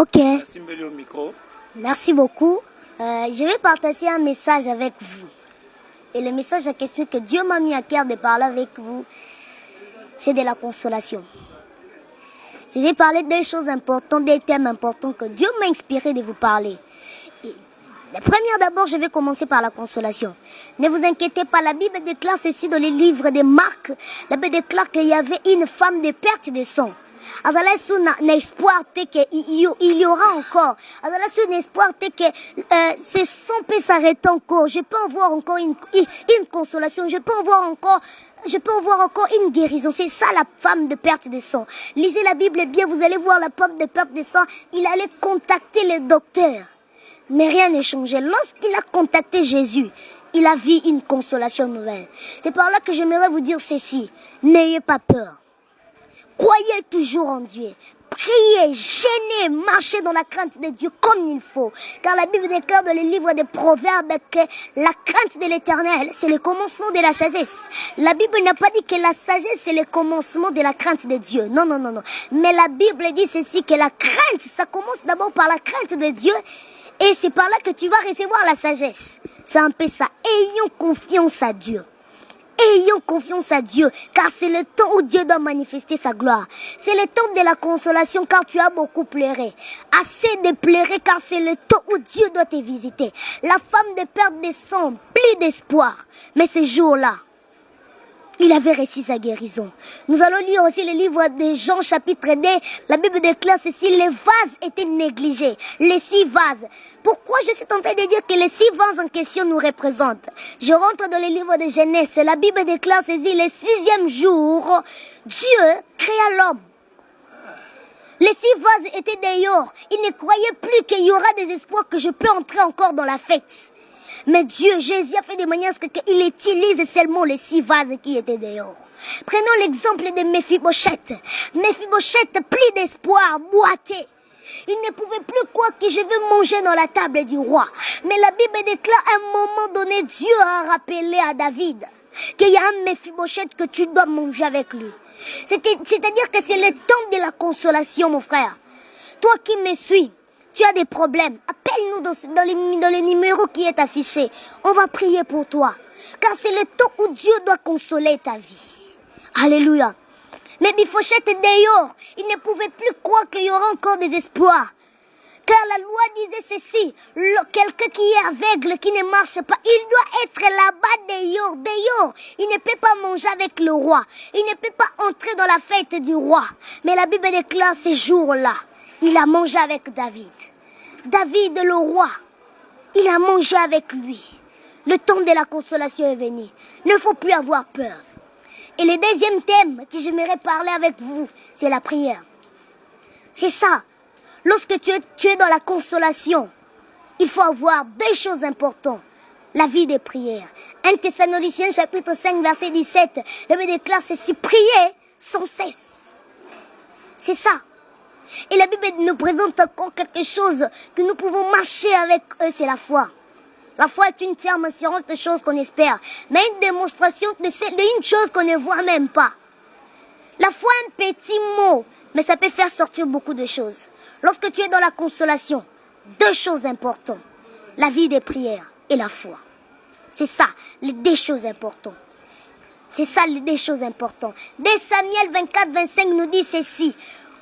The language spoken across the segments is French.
Ok. Merci beaucoup. Je vais partager un message avec vous. Et le message en question que Dieu m'a mis à cœur de parler avec vous, c'est de la consolation. Je vais parler des choses importantes, des thèmes importants que Dieu m'a inspiré de vous parler. Et la première d'abord, je vais commencer par la consolation. Ne vous inquiétez pas, la Bible déclare ceci dans les livres de Marc. La Bible déclare qu'il y avait une femme de perte de sang. Alors là, un espoir qu'il y aura encore. Alors là, un espoir que ce sang peut s'arrêter encore. Je peux avoir encore une consolation. Je peux avoir encore une guérison. C'est ça la femme de perte de sang. Lisez la Bible bien, vous allez voir la femme de perte de sang. Il allait contacter les docteurs. Mais rien n'a changé. Lorsqu'il a contacté Jésus, il a vu une consolation nouvelle. C'est par là que j'aimerais vous dire ceci. N'ayez pas peur. Croyez toujours en Dieu. Priez, jeûnez, marchez dans la crainte de Dieu comme il faut. Car la Bible déclare dans les livres des Proverbes que la crainte de l'Éternel, c'est le commencement de la sagesse. La Bible n'a pas dit que la sagesse, c'est le commencement de la crainte de Dieu. Non, non, non, non. Mais la Bible dit ceci, que la crainte, ça commence d'abord par la crainte de Dieu. Et c'est par là que tu vas recevoir la sagesse. C'est un peu ça. Ayons confiance à Dieu. Ayons confiance à Dieu, car c'est le temps où Dieu doit manifester sa gloire. C'est le temps de la consolation, car tu as beaucoup pleuré. Assez de pleurer, car c'est le temps où Dieu doit te visiter. La femme de perte de sang, plus d'espoir. Mais ce jour-là, il avait réussi sa guérison. Nous allons lire aussi le livre de Jean chapitre 2. La Bible déclare ceci, les vases étaient négligés. Les 6 vases. Pourquoi je suis en train de dire que les 6 vases en question nous représentent? Je rentre dans le livre de Genèse. La Bible déclare ceci, le 6e jour, Dieu créa l'homme. Les 6 vases étaient dehors. Il ne croyait plus qu'il y aura des espoirs que je peux entrer encore dans la fête. Mais Dieu, Jésus a fait de manière qu'il utilise seulement les 6 vases qui étaient dehors. Prenons l'exemple de Mephibosheth. Mephibosheth, plus d'espoir, boité. Il ne pouvait plus croire que je veux manger dans la table du roi. Mais la Bible déclare à un moment donné, Dieu a rappelé à David qu'il y a un Mephibosheth que tu dois manger avec lui. C'est-à-dire que c'est le temps de la consolation, mon frère. Toi qui me suis, tu as des problèmes, appelle-nous dans le numéro qui est affiché. On va prier pour toi. Car c'est le temps où Dieu doit consoler ta vie. Alléluia. Mais Mephibosheth est dehors. Il ne pouvait plus croire qu'il y aura encore des espoirs. Car la loi disait ceci, quelqu'un qui est aveugle, qui ne marche pas, il doit être là-bas dehors. Il ne peut pas manger avec le roi. Il ne peut pas entrer dans la fête du roi. Mais la Bible déclare ces jours-là, il a mangé avec David. David, le roi, il a mangé avec lui. Le temps de la consolation est venu. Il ne faut plus avoir peur. Et le deuxième thème que j'aimerais parler avec vous, c'est la prière. C'est ça. Lorsque tu es dans la consolation, il faut avoir 2 choses importantes. La vie des prières. 1 Thessaloniciens chapitre 5 verset 17. La Bible déclare ceci, prier sans cesse. C'est ça. Et la Bible nous présente encore quelque chose que nous pouvons marcher avec eux, c'est la foi. La foi est une ferme assurance de choses qu'on espère, mais une démonstration d'une chose qu'on ne voit même pas. La foi est un petit mot, mais ça peut faire sortir beaucoup de choses. Lorsque tu es dans la consolation, 2 choses importantes, la vie des prières et la foi. C'est ça, les 2 choses importantes. C'est ça les 2 choses importantes. Dès Samuel 24-25 nous dit ceci.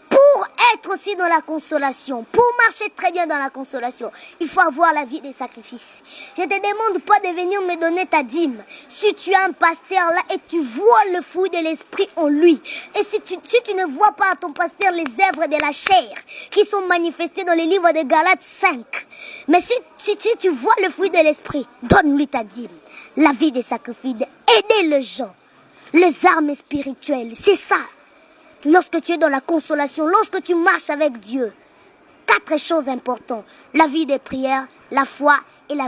Pour être aussi dans la consolation, pour marcher très bien dans la consolation, il faut avoir la vie des sacrifices. Je ne te demande pas de venir me donner ta dîme. Si tu as un pasteur là et tu vois le fruit de l'esprit en lui, et si tu ne vois pas à ton pasteur les œuvres de la chair qui sont manifestées dans les livres de Galates 5, mais si tu vois le fruit de l'esprit, donne-lui ta dîme. La vie des sacrifices, aider les gens, les armes spirituelles, c'est ça. Lorsque tu es dans la consolation, lorsque tu marches avec Dieu, 4 choses importantes. La vie des prières, la foi et la